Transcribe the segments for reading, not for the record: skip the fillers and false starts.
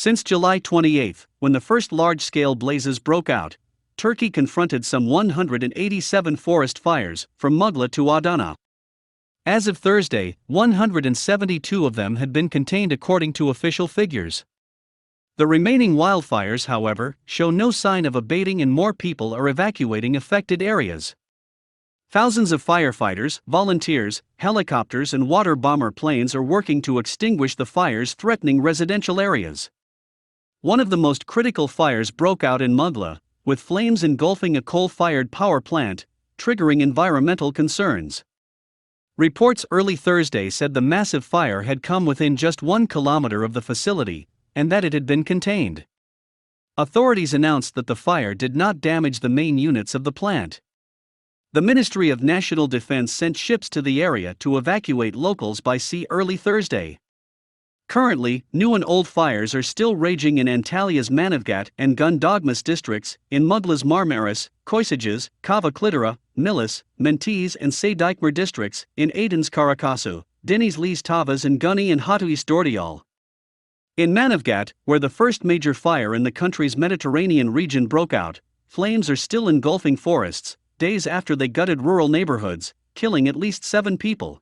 Since July 28, when the first large-scale blazes broke out, Turkey confronted some 187 forest fires, from Muğla to Adana. As of Thursday, 172 of them had been contained according to official figures. The remaining wildfires, however, show no sign of abating and more people are evacuating affected areas. Thousands of firefighters, volunteers, helicopters and water bomber planes are working to extinguish the fires threatening residential areas. One of the most critical fires broke out in Muğla, with flames engulfing a coal-fired power plant, triggering environmental concerns. Reports early Thursday said the massive fire had come within just 1 kilometer of the facility, and that it had been contained. Authorities announced that the fire did not damage the main units of the plant. The Ministry of National Defense sent ships to the area to evacuate locals by sea early Thursday. Currently, new and old fires are still raging in Antalya's Manavgat and Gundogmas districts, in Muğla's Marmaris, Koysages, Kavaklıdere, Milis, Menteşe and Saydikmer districts, in Aydın's Karakasu, Denizli's Tavas and Guni and Hatuis Dordial. In Manavgat, where the first major fire in the country's Mediterranean region broke out, flames are still engulfing forests, days after they gutted rural neighborhoods, killing at least 7 people.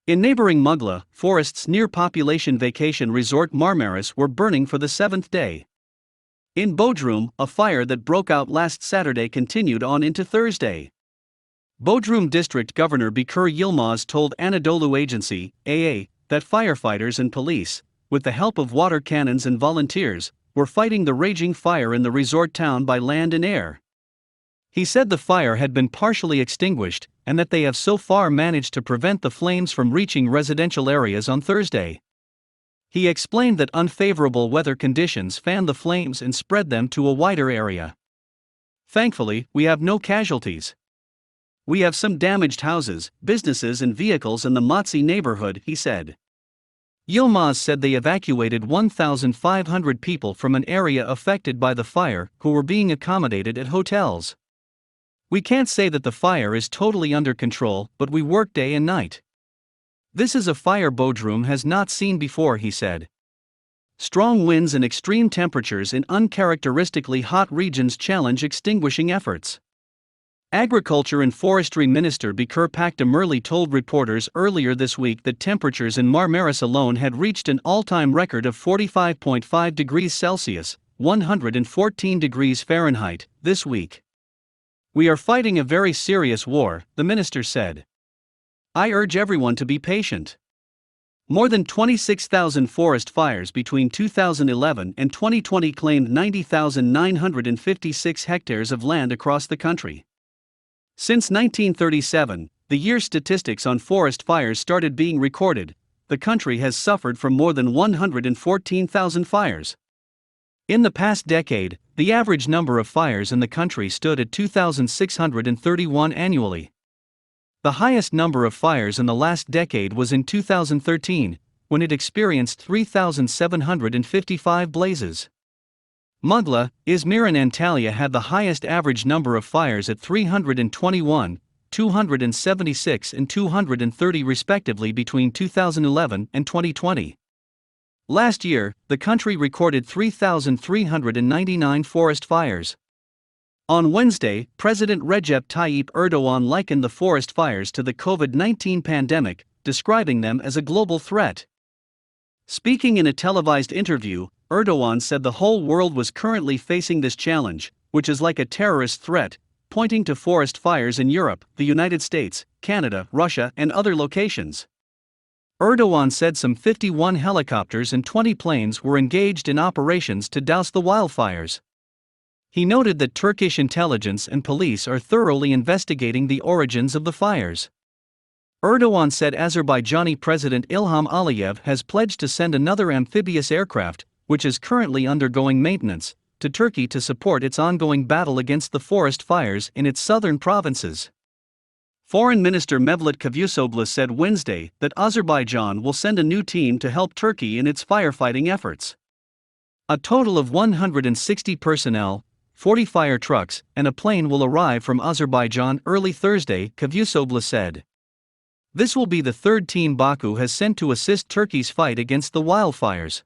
In neighboring Muğla, forests near population vacation resort Marmaris were burning for the 7th day. In Bodrum, a fire that broke out last Saturday continued on into Thursday. Bodrum District Governor Bekir Yilmaz told Anadolu Agency, AA, that firefighters and police, with the help of water cannons and volunteers, were fighting the raging fire in the resort town by land and air. He said the fire had been partially extinguished, and that they have so far managed to prevent the flames from reaching residential areas on Thursday. He explained that unfavorable weather conditions fanned the flames and spread them to a wider area. Thankfully, we have no casualties. We have some damaged houses, businesses and vehicles in the Matsi neighborhood, he said. Yilmaz said they evacuated 1,500 people from an area affected by the fire who were being accommodated at hotels. We can't say that the fire is totally under control, but we work day and night. This is a fire Bodrum has not seen before, he said. Strong winds and extreme temperatures in uncharacteristically hot regions challenge extinguishing efforts. Agriculture and Forestry Minister Bekir Pakdemirli told reporters earlier this week that temperatures in Marmaris alone had reached an all-time record of 45.5 degrees Celsius, 114 degrees Fahrenheit, this week. We are fighting a very serious war, the minister said. I urge everyone to be patient. More than 26,000 forest fires between 2011 and 2020 claimed 90,956 hectares of land across the country. Since 1937, the year statistics on forest fires started being recorded, the country has suffered from more than 114,000 fires. In the past decade, the average number of fires in the country stood at 2,631 annually. The highest number of fires in the last decade was in 2013, when it experienced 3,755 blazes. Muğla, Izmir and Antalya had the highest average number of fires at 321, 276 and 230 respectively between 2011 and 2020. Last year, the country recorded 3,399 forest fires. On Wednesday, President Recep Tayyip Erdoğan likened the forest fires to the COVID-19 pandemic, describing them as a global threat. Speaking in a televised interview, Erdoğan said the whole world was currently facing this challenge, which is like a terrorist threat, pointing to forest fires in Europe, the United States, Canada, Russia, and other locations. Erdoğan said some 51 helicopters and 20 planes were engaged in operations to douse the wildfires. He noted that Turkish intelligence and police are thoroughly investigating the origins of the fires. Erdoğan said Azerbaijani President Ilham Aliyev has pledged to send another amphibious aircraft, which is currently undergoing maintenance, to Turkey to support its ongoing battle against the forest fires in its southern provinces. Foreign Minister Mevlut Cavusoglu said Wednesday that Azerbaijan will send a new team to help Turkey in its firefighting efforts. A total of 160 personnel, 40 fire trucks, and a plane will arrive from Azerbaijan early Thursday, Cavusoglu said. This will be the third team Baku has sent to assist Turkey's fight against the wildfires.